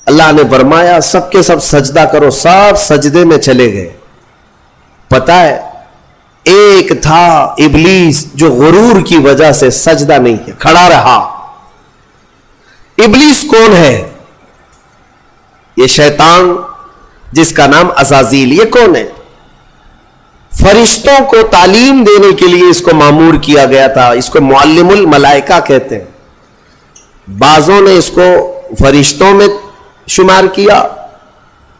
اللہ نے فرمایا سب کے سب سجدہ کرو، سب سجدے میں چلے گئے. پتا ہے ایک تھا ابلیس جو غرور کی وجہ سے سجدہ نہیں کیا، کھڑا رہا. ابلیس کون ہے؟ یہ شیطان جس کا نام عزازیل. یہ کون ہے؟ فرشتوں کو تعلیم دینے کے لیے اس کو مامور کیا گیا تھا. اس کو معلم الملائکہ کہتے ہیں. بعضوں نے اس کو فرشتوں میں شمار کیا،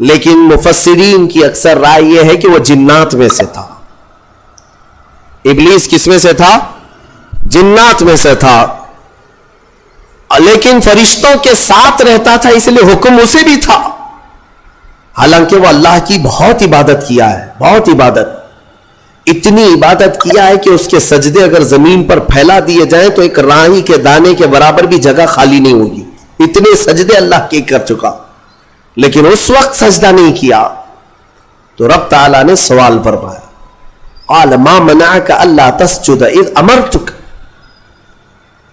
لیکن مفسرین کی اکثر رائے یہ ہے کہ وہ جنات میں سے تھا. ابلیس کس میں سے تھا؟ جنات میں سے تھا، لیکن فرشتوں کے ساتھ رہتا تھا، اس لیے حکم اسے بھی تھا. حالانکہ وہ اللہ کی بہت عبادت کیا ہے، بہت عبادت، اتنی عبادت کیا ہے کہ اس کے سجدے اگر زمین پر پھیلا دیے جائیں تو ایک راہی کے دانے کے برابر بھی جگہ خالی نہیں ہوگی. اتنے سجدے اللہ کے کر چکا، لیکن اس وقت سجدہ نہیں کیا. تو رب تعالیٰ نے سوال فرمایا، قال ما منعك الا تسجد اذ امرتك،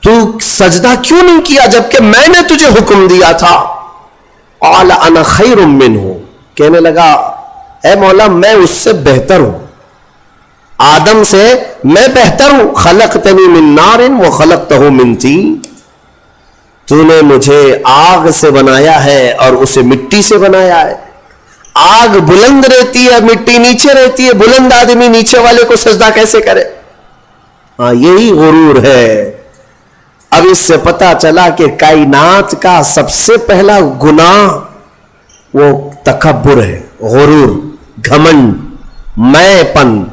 تو سجدہ کیوں نہیں کیا جبکہ میں نے تجھے حکم دیا تھا؟ قال انا خیر منہ، کہنے لگا اے مولا میں اس سے بہتر ہوں، آدم سے میں بہتر ہوں. خلقتنی من نار وخلقتہ من طین، تو نے مجھے آگ سے بنایا ہے اور اسے مٹی سے بنایا ہے. آگ بلند رہتی ہے، مٹی نیچے رہتی ہے، بلند آدمی نیچے والے کو سجدہ کیسے کرے؟ ہاں یہی غرور ہے. اب اس سے پتا چلا کہ کائنات کا سب سے پہلا گناہ وہ تکبر ہے، غرور، گھمنڈ، میں پن،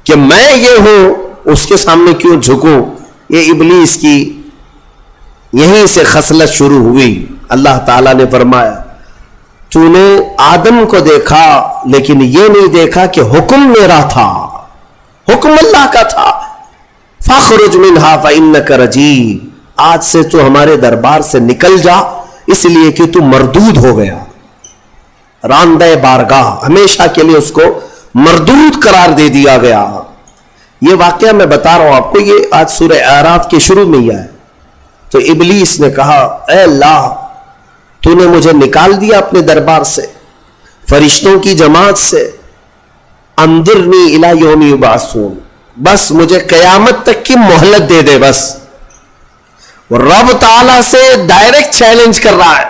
کہ میں یہ ہوں اس کے سامنے کیوں جھکوں. یہ ابلیس کی یہیں سے خصلت شروع ہوئی. اللہ تعالیٰ نے فرمایا تو نے آدم کو دیکھا لیکن یہ نہیں دیکھا کہ حکم میرا تھا، حکم اللہ کا تھا. فاخرج منہا فإنک رجیم، آج سے تو ہمارے دربار سے نکل جا، اس لیے کہ تو مردود ہو گیا. راندہ بارگاہ، ہمیشہ کے لیے اس کو مردود قرار دے دیا گیا. یہ واقعہ میں بتا رہا ہوں آپ کو، یہ آج سورہ اعراف کے شروع میں ہی آیا. تو ابلیس نے کہا اے اللہ تو نے مجھے نکال دیا اپنے دربار سے، فرشتوں کی جماعت سے، انظرنی الی یوم یبعثون، بس مجھے قیامت تک کی مہلت دے دے بس. رب تعالیٰ سے ڈائریکٹ چیلنج کر رہا ہے،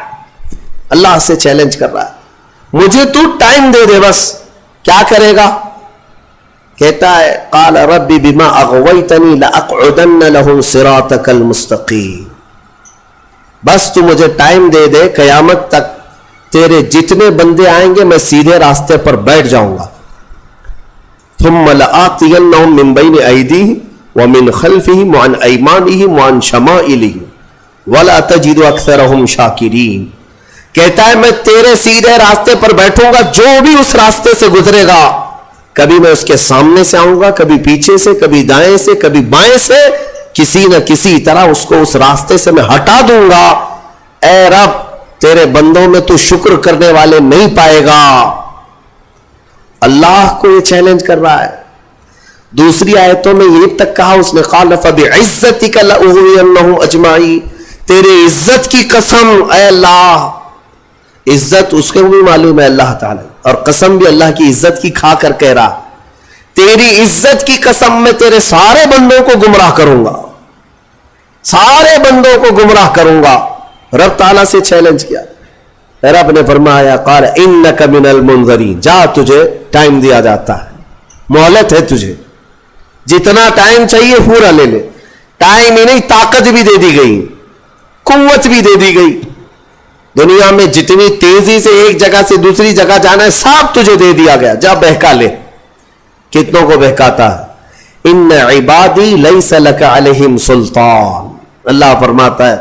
اللہ سے چیلنج کر رہا ہے، مجھے تو ٹائم دے دے بس. کیا کرے گا؟ کہتا ہے قال رب بما اغویتنی لاقعدن لهم صراطک المستقیم، بس تو مجھے ٹائم دے دے، قیامت تک تیرے جتنے بندے آئیں گے میں سیدھے راستے پر بیٹھ جاؤں گا. ثم لآتینہم من بین ایدیہم ومن خلفہم وعن ایمانہم وعن شمائلہم ولا تجد اکثرہم شاکرین. کہتا ہے میں تیرے سیدھے راستے پر بیٹھوں گا، جو بھی اس راستے سے گزرے گا، کبھی میں اس کے سامنے سے آؤں گا، کبھی پیچھے سے، کبھی دائیں سے، کبھی بائیں سے، کسی نہ کسی طرح اس کو اس راستے سے میں ہٹا دوں گا. اے رب تیرے بندوں میں تو شکر کرنے والے نہیں پائے گا. اللہ کو یہ چیلنج کر رہا ہے. دوسری آیتوں میں یہ تک کہا اس نے قال فبعزتک لأغوینہم اجمعین، تیرے عزت کی قسم اے اللہ. عزت اس کو بھی معلوم ہے اللہ تعالی، اور قسم بھی اللہ کی عزت کی کھا کر کہہ رہا تیری عزت کی قسم میں تیرے سارے بندوں کو گمراہ کروں گا، سارے بندوں کو گمراہ کروں گا. رب تعالیٰ سے چیلنج کیا. رب نے فرمایا قال انک من المنذرین، جا تجھے ٹائم دیا جاتا ہے، مہلت ہے تجھے، جتنا ٹائم چاہیے پورا لے لے. ٹائم ہی نہیں طاقت بھی دے دی گئی، قوت بھی دے دی گئی. دنیا میں جتنی تیزی سے ایک جگہ سے دوسری جگہ جانا ہے سب تجھے دے دیا گیا، جا بہکا لے. کتنوں کو بہکاتا ہے؟ ان عبادی لیس لک علیہم سلطان. اللہ فرماتا ہے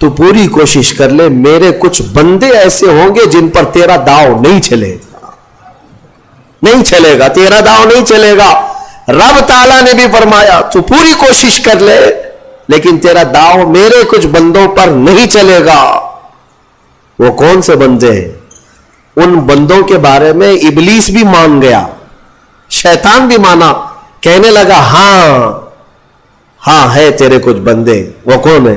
تو پوری کوشش کر لے، میرے کچھ بندے ایسے ہوں گے جن پر تیرا داؤ نہیں چلے گا، نہیں چلے گا، تیرا داؤ نہیں چلے گا. رب تعالیٰ نے بھی فرمایا تو پوری کوشش کر لے لیکن تیرا داؤ میرے کچھ بندوں پر نہیں چلے گا. وہ کون سے بندے ہیں؟ ان بندوں کے بارے میں ابلیس بھی مان گیا، شیطان بھی مانا، کہنے لگا ہاں ہاں ہے تیرے کچھ بندے. وہ کون ہے؟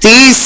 30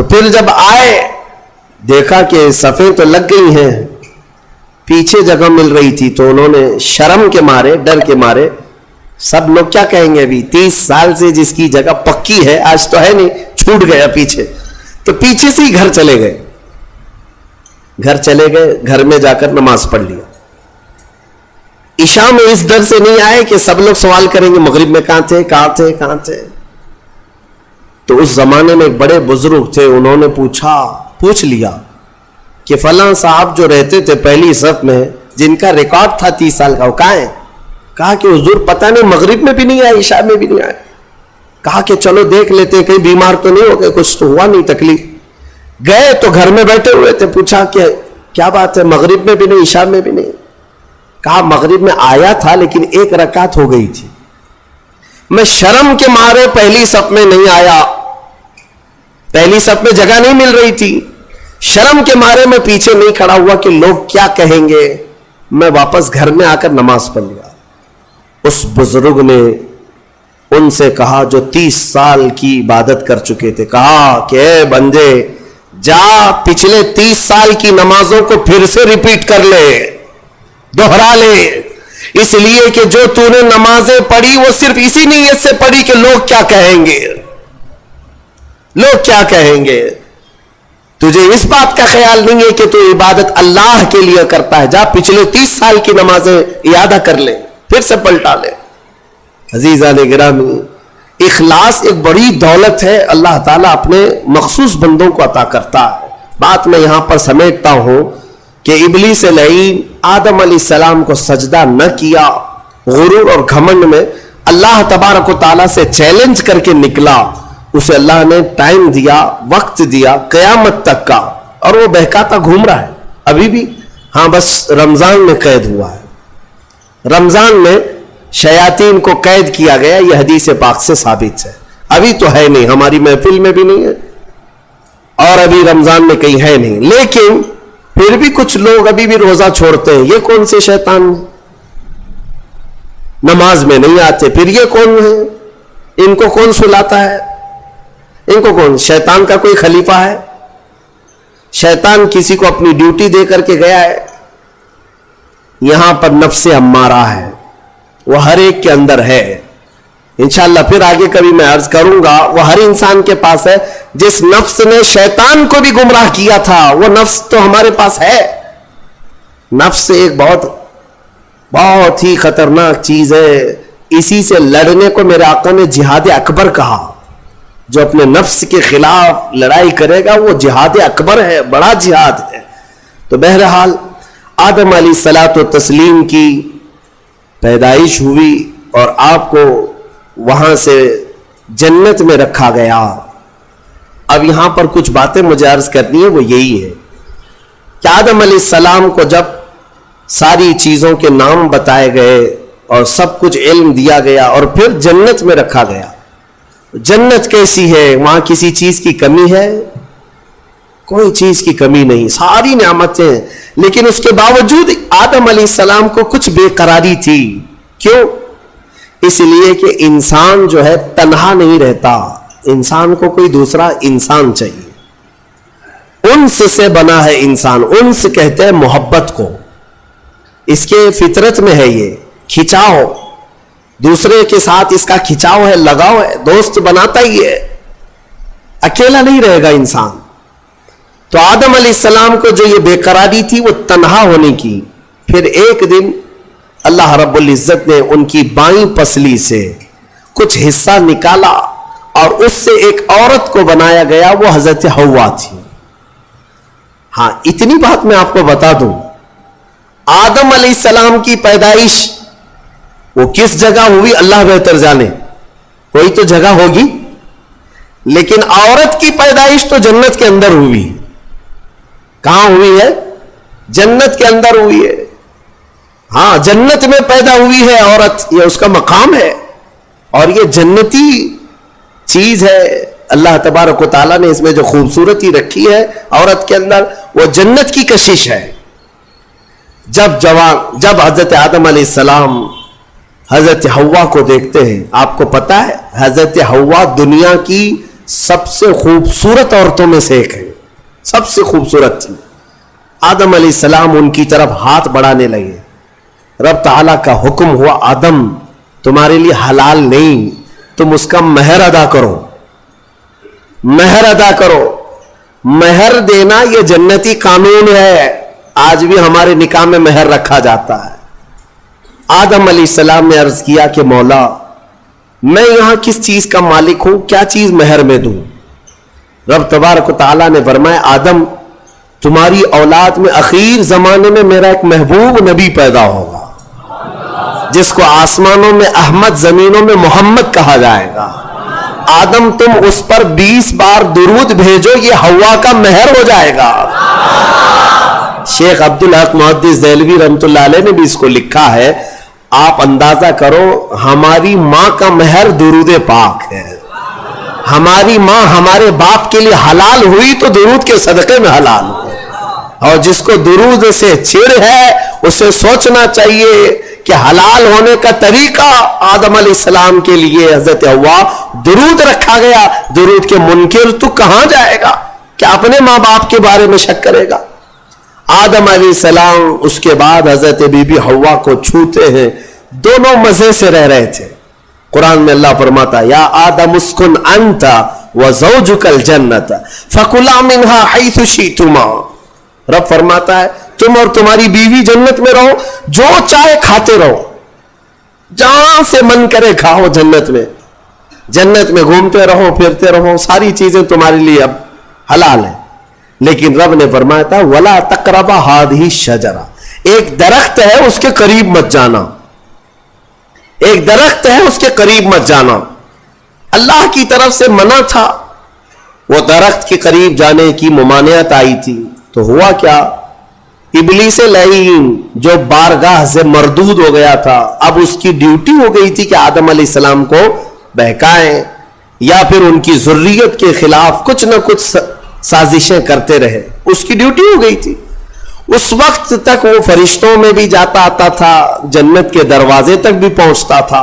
تو پھر جب آئے دیکھا کہ صفیں تو لگ گئی ہیں, پیچھے جگہ مل رہی تھی, تو انہوں نے شرم کے مارے, ڈر کے مارے, سب لوگ کیا کہیں گے, ابھی 30 سال سے جس کی جگہ پکی ہے آج تو ہے نہیں, چھوٹ گیا پیچھے, تو پیچھے سے ہی گھر چلے گئے. گھر میں جا کر نماز پڑھ لیا. عشاء میں اس ڈر سے نہیں آئے کہ سب لوگ سوال کریں گے مغرب میں کہاں تھے. تو اس زمانے میں ایک بڑے بزرگ تھے, انہوں نے پوچھ لیا کہ فلاں صاحب جو رہتے تھے پہلی صف میں, جن کا ریکارڈ تھا 30 سال کا, وہ کہاں ہے؟ کہا کہ حضور پتہ نہیں, مغرب میں بھی نہیں آئے, عشاء میں بھی نہیں آئے. کہا کہ چلو دیکھ لیتے ہیں, کہیں بیمار تو نہیں ہو گئے, کچھ تو ہوا نہیں تکلیف. گئے تو گھر میں بیٹھے ہوئے تھے, پوچھا کہ کیا بات ہے, مغرب میں بھی نہیں, عشاء میں بھی نہیں. کہا مغرب میں آیا تھا لیکن 1 رکعت ہو گئی تھی, میں شرم کے مارے پہلی صف میں نہیں آیا, پہلی صف میں جگہ نہیں مل رہی تھی, شرم کے مارے میں پیچھے نہیں کھڑا ہوا کہ لوگ کیا کہیں گے, میں واپس گھر میں آ کر نماز پڑھ لیا. اس بزرگ نے ان سے کہا جو 30 سال کی عبادت کر چکے تھے, کہا کہ اے بندے جا پچھلے 30 سال کی نمازوں کو پھر سے ریپیٹ کر لے, دوہرا لے, اس لیے کہ جو تو نے نمازیں پڑھی وہ صرف اسی نیت سے پڑھی کہ لوگ کیا کہیں گے, لوگ کیا کہیں گے. تجھے اس بات کا خیال نہیں ہے کہ تو عبادت اللہ کے لیے کرتا ہے, جا پچھلے 30 سال کی نمازیں اعادہ کر لے, پھر سے پلٹا لے. عزیزان گرامی, اخلاص ایک بڑی دولت ہے, اللہ تعالیٰ اپنے مخصوص بندوں کو عطا کرتا ہے. بات میں یہاں پر سمیٹتا ہوں کہ ابلیس لعین آدم علیہ السلام کو سجدہ نہ کیا, غرور اور گھمنڈ میں اللہ تبارک و تعالیٰ سے چیلنج کر کے نکلا. اسے اللہ نے ٹائم دیا, وقت دیا قیامت تک کا, اور وہ بہکاتا گھوم رہا ہے ابھی بھی. ہاں بس رمضان میں قید ہوا ہے, رمضان میں شیاطین کو قید کیا گیا, یہ حدیث پاک سے ثابت ہے. ابھی تو ہے نہیں, ہماری محفل میں بھی نہیں ہے, اور ابھی رمضان میں کہیں ہے نہیں, لیکن پھر بھی کچھ لوگ ابھی بھی روزہ چھوڑتے ہیں. یہ کون سے شیطان, نماز میں نہیں آتے, پھر یہ کون ہے, ان کو کون سلاتا ہے, ان کو کون, شیطان کا کوئی خلیفہ ہے؟ شیطان کسی کو اپنی ڈیوٹی دے کر کے گیا ہے. یہاں پر نفس امارہ ہے, وہ ہر ایک کے اندر ہے. انشاءاللہ پھر آگے کبھی میں عرض کروں گا, وہ ہر انسان کے پاس ہے. جس نفس نے شیطان کو بھی گمراہ کیا تھا وہ نفس تو ہمارے پاس ہے. نفس ایک بہت ہی خطرناک چیز ہے, اسی سے لڑنے کو میرے آقا نے جہاد اکبر کہا. جو اپنے نفس کے خلاف لڑائی کرے گا وہ جہاد اکبر ہے, بڑا جہاد ہے. تو بہرحال آدم علیہ الصلاۃ والتسلیم کی پیدائش ہوئی اور آپ کو وہاں سے جنت میں رکھا گیا. اب یہاں پر کچھ باتیں مجھے عرض کرنی ہے, وہ یہی ہے کہ آدم علیہ السلام کو جب ساری چیزوں کے نام بتائے گئے اور سب کچھ علم دیا گیا اور پھر جنت میں رکھا گیا. جنت کیسی ہے, وہاں کسی چیز کی کمی ہے؟ کوئی چیز کی کمی نہیں, ساری نعمتیں ہیں. لیکن اس کے باوجود آدم علیہ السلام کو کچھ بے قراری تھی. کیوں؟ اس لیے کہ انسان جو ہے تنہا نہیں رہتا, انسان کو کوئی دوسرا انسان چاہیے. انس سے بنا ہے انسان, انس کہتے ہیں محبت کو, اس کے فطرت میں ہے یہ کھچاؤ, دوسرے کے ساتھ اس کا کھچاؤ ہے, لگاؤ ہے, دوست بناتا ہی ہے, اکیلا نہیں رہے گا انسان. تو آدم علیہ السلام کو جو یہ بے قراری تھی وہ تنہا ہونے کی. پھر ایک دن اللہ رب العزت نے ان کی بائیں پسلی سے کچھ حصہ نکالا اور اس سے ایک عورت کو بنایا گیا, وہ حضرت حوا تھی. ہاں اتنی بات میں آپ کو بتا دوں, آدم علیہ السلام کی پیدائش وہ کس جگہ ہوئی اللہ بہتر جانے, کوئی تو جگہ ہوگی, لیکن عورت کی پیدائش تو جنت کے اندر ہوئی. کہاں ہوئی ہے؟ جنت کے اندر ہوئی ہے. ہاں جنت میں پیدا ہوئی ہے عورت, یہ اس کا مقام ہے اور یہ جنتی چیز ہے. اللہ تبارک و تعالیٰ نے اس میں جو خوبصورتی رکھی ہے عورت کے اندر, وہ جنت کی کشش ہے. جب حضرت آدم علیہ السلام حضرت حوا کو دیکھتے ہیں, آپ کو پتا ہے حضرت حوا دنیا کی سب سے خوبصورت عورتوں میں سے ایک ہے، سب سے خوبصورت تھی۔ آدم علیہ السلام ان کی طرف ہاتھ بڑھانے لگے، رب تعالیٰ کا حکم ہوا آدم تمہارے لیے حلال نہیں، تم اس کا مہر ادا کرو، مہر ادا کرو۔ مہر دینا یہ جنتی قانون ہے، آج بھی ہمارے نکاح میں مہر رکھا جاتا ہے۔ آدم علیہ السلام نے عرض کیا کہ مولا میں یہاں کس چیز کا مالک ہوں، کیا چیز مہر میں دوں؟ رب تبارک و تعالیٰ نے فرمایا آدم تمہاری اولاد میں اخیر زمانے میں میرا ایک محبوب نبی پیدا ہوگا جس کو آسمانوں میں احمد زمینوں میں محمد کہا جائے گا۔ آدم تم اس پر 20 بار درود بھیجو، یہ حوا کا مہر ہو جائے گا۔ شیخ عبدالحق محدث دہلوی رحمۃ اللہ علیہ نے بھی اس کو لکھا ہے، آپ اندازہ کرو ہماری ماں کا مہر درود پاک ہے، ہماری ماں ہمارے باپ کے لیے حلال ہوئی تو درود کے صدقے میں حلال ہوئی، اور جس کو درود سے چھڑ ہے اسے سوچنا چاہیے کہ حلال ہونے کا طریقہ آدم علیہ السلام کے لیے حضرت حوا درود رکھا گیا۔ درود کے منکر تو کہاں جائے گا کہ اپنے ماں باپ کے بارے میں شک کرے گا؟ آدم علیہ السلام اس کے بعد حضرت بی بی حوا کو چھوتے ہیں، دونوں مزے سے رہ رہے تھے۔ قرآن میں اللہ فرماتا یا آدم اسکن انت وزوجک الجنت فکلا منہا حیث شئتما، رب فرماتا ہے تم اور تمہاری بیوی جنت میں رہو، جو چاہے کھاتے رہو، جہاں سے من کرے کھاؤ، جنت میں گھومتے رہو پھرتے رہو، ساری چیزیں تمہارے لیے اب حلال ہیں۔ لیکن رب نے فرمایا تھا وَلَا تَقْرَبَ هَٰذِهِ الشَّجَرَةَ، ایک درخت ہے اس کے قریب مت جانا، ایک درخت ہے اس کے قریب مت جانا۔ اللہ کی طرف سے منع تھا، وہ درخت کے قریب جانے کی ممانعت آئی تھی، تو ہوا کیا؟ ابلیس لعین جو بارگاہ سے مردود ہو گیا تھا، اب اس کی ڈیوٹی ہو گئی تھی کہ آدم علیہ السلام کو بہکائیں یا پھر ان کی ذریت کے خلاف کچھ نہ کچھ سازشیں کرتے رہے، اس کی ڈیوٹی ہو گئی تھی۔ اس وقت تک وہ فرشتوں میں بھی جاتا آتا تھا، جنت کے دروازے تک بھی پہنچتا تھا۔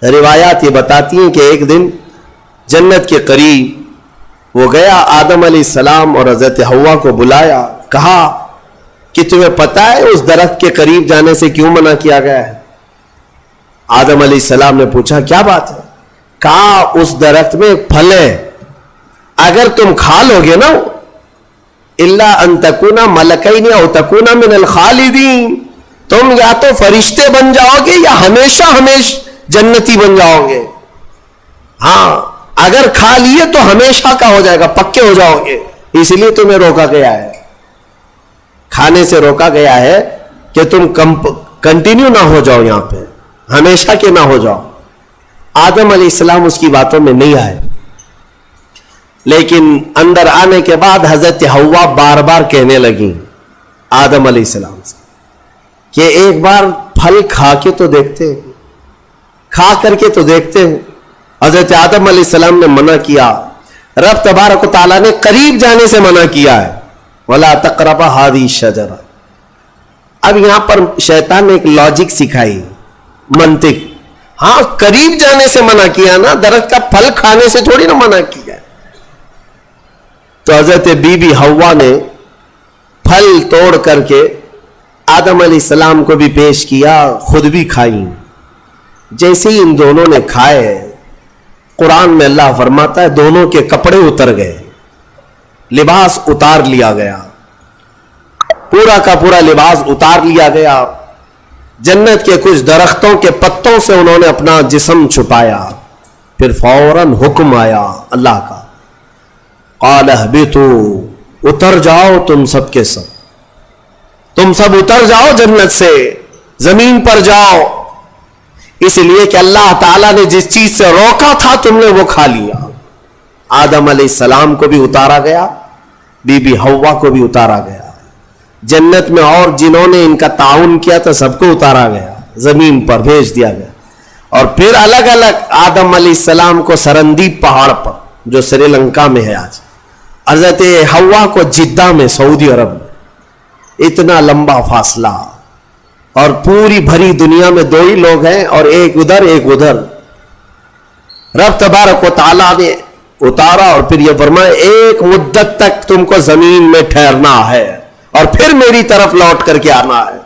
روایات یہ بتاتی ہیں کہ ایک دن جنت کے قریب وہ گیا، آدم علیہ السلام اور حضرت حوا کو بلایا، کہا کہ تمہیں پتہ ہے اس درخت کے قریب جانے سے کیوں منع کیا گیا ہے؟ آدم علیہ السلام نے پوچھا کیا بات ہے؟ کہا اس درخت میں ایک پھل ہے، اگر تم کھا لو گے نا الا ان تکونا ملکین او تکونا من الخالدین، تم یا تو فرشتے بن جاؤ گے یا ہمیشہ جنتی بن جاؤ گے۔ ہاں اگر کھا لیے تو ہمیشہ کا ہو جائے گا، پکے ہو جاؤ گے، اس لیے تمہیں روکا گیا ہے، کھانے سے روکا گیا ہے کہ تم کنٹینیو نہ ہو جاؤ، یہاں پہ ہمیشہ کے نہ ہو جاؤ۔ آدم علیہ السلام اس کی باتوں میں نہیں آئے، لیکن اندر آنے کے بعد حضرت حوا بار بار کہنے لگی آدم علیہ السلام سے کہ ایک بار پھل کھا کے تو دیکھتے ہیں، کھا کر کے تو دیکھتے ہیں۔ حضرت آدم علیہ السلام نے منع کیا، رب تبارک و تعالیٰ نے قریب جانے سے منع کیا ہے، وَلَا تَقْرَبَ هَٰذِهِ الشَّجَرَةَ۔ اب یہاں پر شیطان نے ایک لاجک سکھائی، منطق، ہاں قریب جانے سے منع کیا نا، درخت کا پھل کھانے سے تھوڑی نہ منع کیا۔ تو حضرت بی بی حوا نے پھل توڑ کر کے آدم علیہ السلام کو بھی پیش کیا، خود بھی کھائیں۔ جیسے ہی ان دونوں نے کھائے، قرآن میں اللہ فرماتا ہے دونوں کے کپڑے اتر گئے، لباس اتار لیا گیا، پورا کا پورا لباس اتار لیا گیا۔ جنت کے کچھ درختوں کے پتوں سے انہوں نے اپنا جسم چھپایا، پھر فوراً حکم آیا اللہ کا، قال اہبطوا، اتر جاؤ تم سب کے سب، تم سب اتر جاؤ جنت سے، زمین پر جاؤ، اس لیے کہ اللہ تعالیٰ نے جس چیز سے روکا تھا تم نے وہ کھا لیا۔ آدم علیہ السلام کو بھی اتارا گیا، بی بی حوا کو بھی اتارا گیا، جنت میں اور جنہوں نے ان کا تعاون کیا تھا سب کو اتارا گیا، زمین پر بھیج دیا گیا، اور پھر الگ الگ آدم علیہ السلام کو سرندیپ پہاڑ پر جو سری لنکا میں ہے آج، حضرت حوا کو جدہ میں سعودی عرب میں، اتنا لمبا فاصلہ، اور پوری بھری دنیا میں دو ہی لوگ ہیں اور ایک ادھر ایک ادھر۔ رب تبارک و تعالیٰ نے اتارا اور پھر یہ فرمایا ایک مدت تک تم کو زمین میں ٹھہرنا ہے اور پھر میری طرف لوٹ کر کے آنا ہے.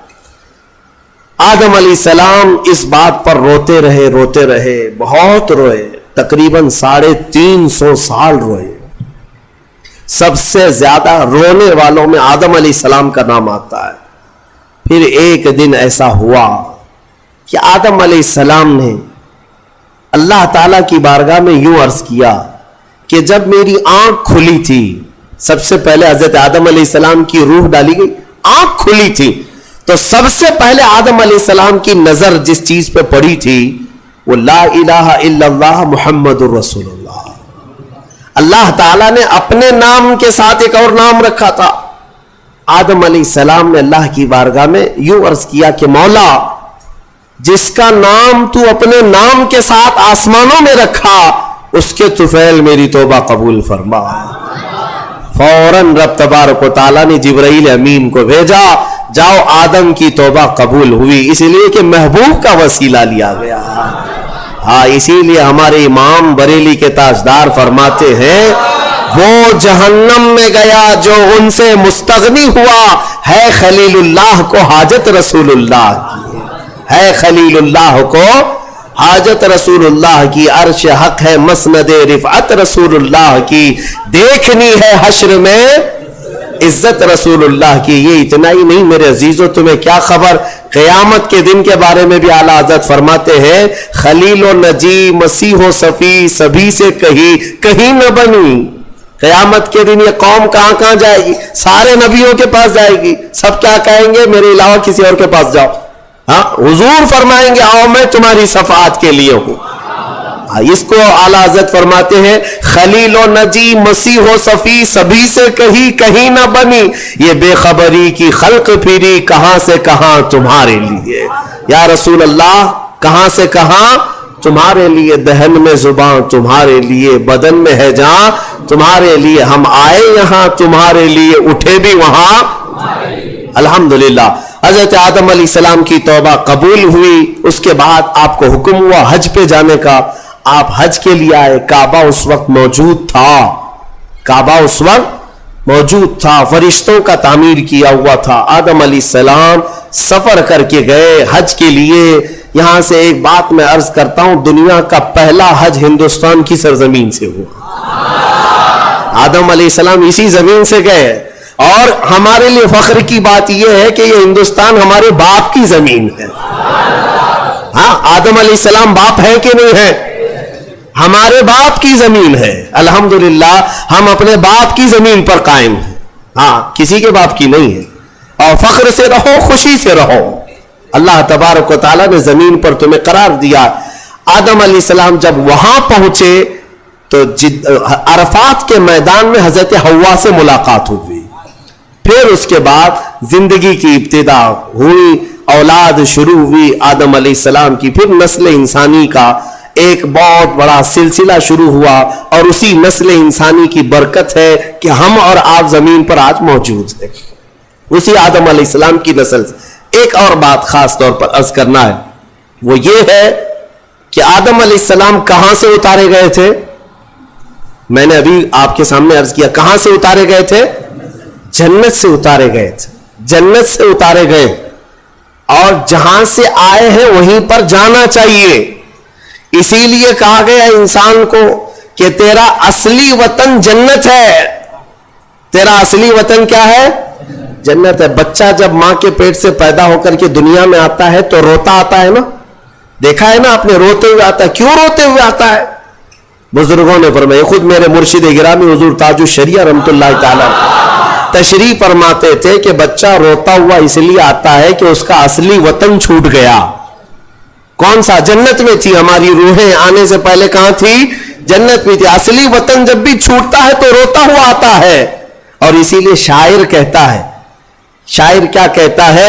آدم علیہ السلام اس بات پر روتے رہے, بہت روئے, تقریباً 350 سال روئے. سب سے زیادہ رونے والوں میں آدم علیہ السلام کا نام آتا ہے. پھر ایک دن ایسا ہوا کہ آدم علیہ السلام نے اللہ تعالیٰ کی بارگاہ میں یوں عرض کیا کہ جب میری آنکھ کھلی تھی, سب سے پہلے حضرت آدم علیہ السلام کی روح ڈالی گئی, آنکھ کھلی تھی, تو سب سے پہلے آدم علیہ السلام کی نظر جس چیز پہ پڑی تھی وہ لا الہ الا اللہ محمد الرسول اللہ. اللہ تعالیٰ نے اپنے نام کے ساتھ ایک اور نام رکھا تھا. آدم علیہ السلام نے اللہ کی بارگاہ میں یوں عرض کیا کہ مولا, جس کا نام تو اپنے نام کے ساتھ آسمانوں میں رکھا اس کے طفیل میری توبہ قبول فرما. فوراً رب تبارک و تعالیٰ نے جبرائیل امین کو بھیجا, جاؤ آدم کی توبہ قبول ہوئی, اس لیے کہ محبوب کا وسیلہ لیا گیا. ہاں, اسی لیے ہمارے امام بریلی کے تاجدار فرماتے ہیں وہ جہنم میں گیا جو ان سے مستغنی ہوا, ہے خلیل اللہ کو حاجت رسول اللہ کی, ہے خلیل اللہ کو حاجت رسول اللہ کی, عرش حق ہے مسند رفعت رسول اللہ کی, دیکھنی ہے حشر میں عزت رسول اللہ کی. یہ اتنا ہی نہیں میرے عزیزو, تمہیں کیا خبر, قیامت کے دن کے بارے میں بھی اعلیٰ حضرت فرماتے ہیں خلیل و نجی مسیح و صفی سبھی سے کہیں نہ بنی. قیامت کے دن یہ قوم کہاں جائے گی, سارے نبیوں کے پاس جائے گی, سب کیا کہیں گے میرے علاوہ کسی اور کے پاس جاؤ. ہاں, حضور فرمائیں گے آؤ میں تمہاری شفاعت کے لیے ہوں. اس کو اعلیٰ حضرت فرماتے ہیں خلیل و نجی مسیح و صفی سبھی سے کہیں نہ بنی, یہ بے خبری کی خلق پھری کہاں سے کہاں تمہارے لیے. یا رسول اللہ, کہاں سے کہاں تمہارے لیے, دہن میں زبان تمہارے لیے, بدن میں ہے جان تمہارے لیے, ہم آئے یہاں تمہارے لیے, اٹھے بھی وہاں. الحمدللہ حضرت آدم علیہ السلام کی توبہ قبول ہوئی. اس کے بعد آپ کو حکم ہوا حج پہ جانے کا. آپ حج کے لیے آئے, کعبہ اس وقت موجود تھا, فرشتوں کا تعمیر کیا ہوا تھا. آدم علیہ السلام سفر کر کے گئے حج کے لیے. یہاں سے ایک بات میں عرض کرتا ہوں, دنیا کا پہلا حج ہندوستان کی سرزمین سے ہوا. آدم علیہ السلام اسی زمین سے گئے, اور ہمارے لیے فخر کی بات یہ ہے کہ یہ ہندوستان ہمارے باپ کی زمین ہے. ہاں, آدم علیہ السلام باپ ہے کہ نہیں ہے, ہمارے باپ کی زمین ہے. الحمدللہ ہم اپنے باپ کی زمین پر قائم ہیں. ہاں, کسی کے باپ کی نہیں ہے. اور فخر سے رہو, خوشی سے رہو. اللہ تبارک و تعالیٰ نے زمین پر تمہیں قرار دیا. آدم علیہ السلام جب وہاں پہنچے تو عرفات کے میدان میں حضرت حوا سے ملاقات ہوئی. پھر اس کے بعد زندگی کی ابتدا ہوئی, اولاد شروع ہوئی آدم علیہ السلام کی. پھر نسل انسانی کا ایک بہت بڑا سلسلہ شروع ہوا, اور اسی نسل انسانی کی برکت ہے کہ ہم اور آپ زمین پر آج موجود ہیں, اسی آدم علیہ السلام کی نسل. ایک اور بات خاص طور پر عرض کرنا ہے, وہ یہ ہے کہ آدم علیہ السلام کہاں سے اتارے گئے تھے. میں نے ابھی آپ کے سامنے عرض کیا, کہاں سے اتارے گئے تھے, جنت سے اتارے گئے تھے. جنت سے اتارے گئے, اور جہاں سے آئے ہیں وہیں پر جانا چاہیے. اسی لیے کہا گیا انسان کو کہ تیرا اصلی وطن جنت ہے. تیرا اصلی وطن کیا ہے, جنت ہے. بچہ جب ماں کے پیٹ سے پیدا ہو کر کے دنیا میں آتا ہے تو روتا آتا ہے نا, دیکھا ہے نا آپ نے, روتے ہوئے آتا ہے. کیوں روتے ہوئے آتا ہے؟ بزرگوں نے فرمایا, خود میرے مرشد گرامی حضور تاج الشریعہ رحمت اللہ تعالی تشریح فرماتے تھے کہ بچہ روتا ہوا اس لیے آتا ہے کہ اس کا اصلی وطن چھوٹ گیا. کون سا؟ جنت میں تھی. ہماری روحیں آنے سے پہلے کہاں تھی؟ جنت میں تھی. اصلی وطن جب بھی چھوٹتا ہے تو روتا ہوا آتا ہے. اور اسی لیے شاعر کہتا ہے, شاعر کیا کہتا ہے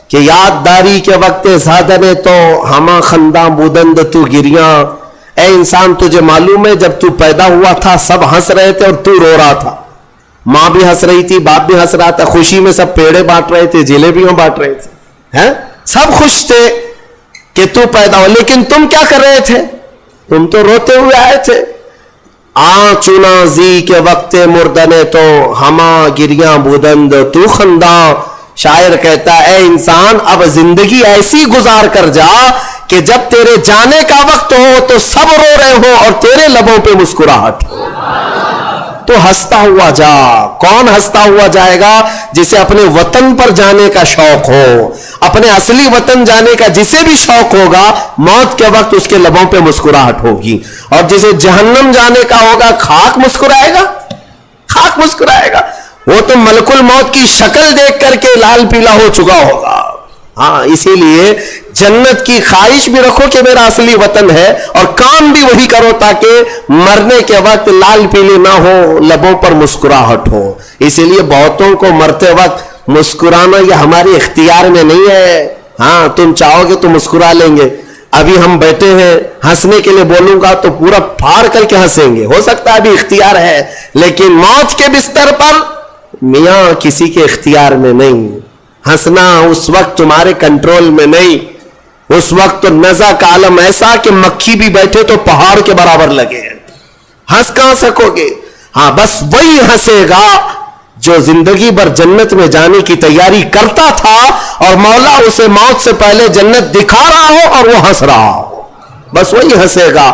کہ یاد داری کے وقت زادنے تو ہما خنداں بودند تو گریاں. اے انسان, تجھے معلوم ہے جب تو پیدا ہوا تھا سب ہنس رہے تھے اور تو رو رہا تھا. ماں بھی ہنس رہی تھی, باپ بھی ہنس رہا تھا, خوشی میں سب پیڑے بانٹ رہے تھے, جلیبیاں بانٹ رہے تھے, سب خوش تھے کہ تو پیدا ہو. لیکن تم کیا کر رہے تھے؟ تم تو روتے ہوئے آئے تھے. چنا زی کے وقت مردنے تو ہما گریاں بودند تو خنداں. شاعر کہتا ہے اے انسان اب زندگی ایسی گزار کر جا کہ جب تیرے جانے کا وقت ہو تو سب رو رہے ہو اور تیرے لبوں پہ مسکراہٹ ہو. تو ہنستا ہوا جا. کون ہنستا ہوا جائے گا؟ جسے اپنے وطن پر جانے کا شوق ہو, اپنے اصلی وطن جانے کا جسے بھی شوق ہوگا, موت کے وقت اس کے لبوں پہ مسکراہٹ ہوگی. اور جسے جہنم جانے کا ہوگا, خاک مسکرائے گا, خاک مسکرائے گا. وہ تو ملک الموت کی شکل دیکھ کر کے لال پیلا ہو چکا ہوگا. ہاں, اسی لیے جنت کی خواہش بھی رکھو کہ میرا اصلی وطن ہے, اور کام بھی وہی کرو تاکہ مرنے کے وقت لال پیلے نہ ہو, لبوں پر مسکراہٹ ہو. اسی لیے بہتوں کو مرتے وقت مسکرانا یہ ہمارے اختیار میں نہیں ہے. ہاں, تم چاہو گے تو مسکرا لیں گے. ابھی ہم بیٹھے ہیں, ہنسنے کے لیے بولوں گا تو پورا پھاڑ کر کے ہنسیں گے, ہو سکتا ہے ابھی اختیار ہے, لیکن موت کے بستر پر میاں کسی کے اختیار میں نہیں. ہنسنا اس وقت تمہارے کنٹرول میں نہیں. اس وقت تو نزع کا عالم ایسا کہ مکھی بھی بیٹھے تو پہاڑ کے برابر لگے. ہنس کہاں سکو گے؟ ہاں, بس وہی ہنسے گا جو زندگی بھر جنت میں جانے کی تیاری کرتا تھا اور مولا اسے موت سے پہلے جنت دکھا رہا ہو اور وہ ہنس رہا ہو. بس وہی ہنسے گا,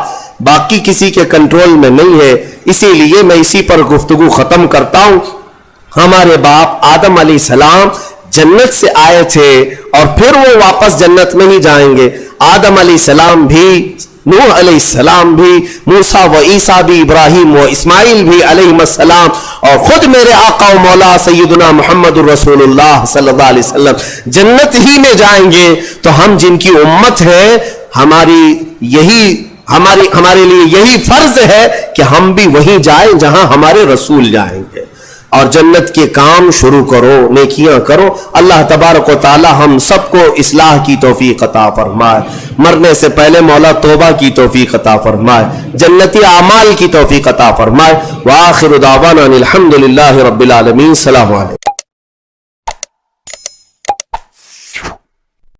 باقی کسی کے کنٹرول میں نہیں ہے. اسی لیے میں اسی پر گفتگو ختم کرتا ہوں. ہمارے باپ آدم علیہ السلام جنت سے آئے تھے اور پھر وہ واپس جنت میں ہی جائیں گے. آدم علیہ السلام بھی, نوح علیہ السلام بھی, موسیٰ و عیسیٰ بھی, ابراہیم و اسماعیل بھی علیہ السلام, اور خود میرے آقا و مولا سیدنا محمد الرسول اللہ صلی اللہ علیہ وسلم جنت ہی میں جائیں گے. تو ہم جن کی امت ہیں, ہمارے لیے یہی فرض ہے کہ ہم بھی وہیں جائیں جہاں ہمارے رسول جائیں گے. اور جنت کے کام شروع کرو, نیکیاں کرو. اللہ تبارک و تعالی ہم سب کو اصلاح کی توفیق عطا فرمائے. مرنے سے پہلے مولا توبہ کی توفیق عطا فرمائے, جنتی اعمال کی توفیق عطا فرمائے. وآخر دعوانا الحمد للہ رب العالمین. السلام علیکم.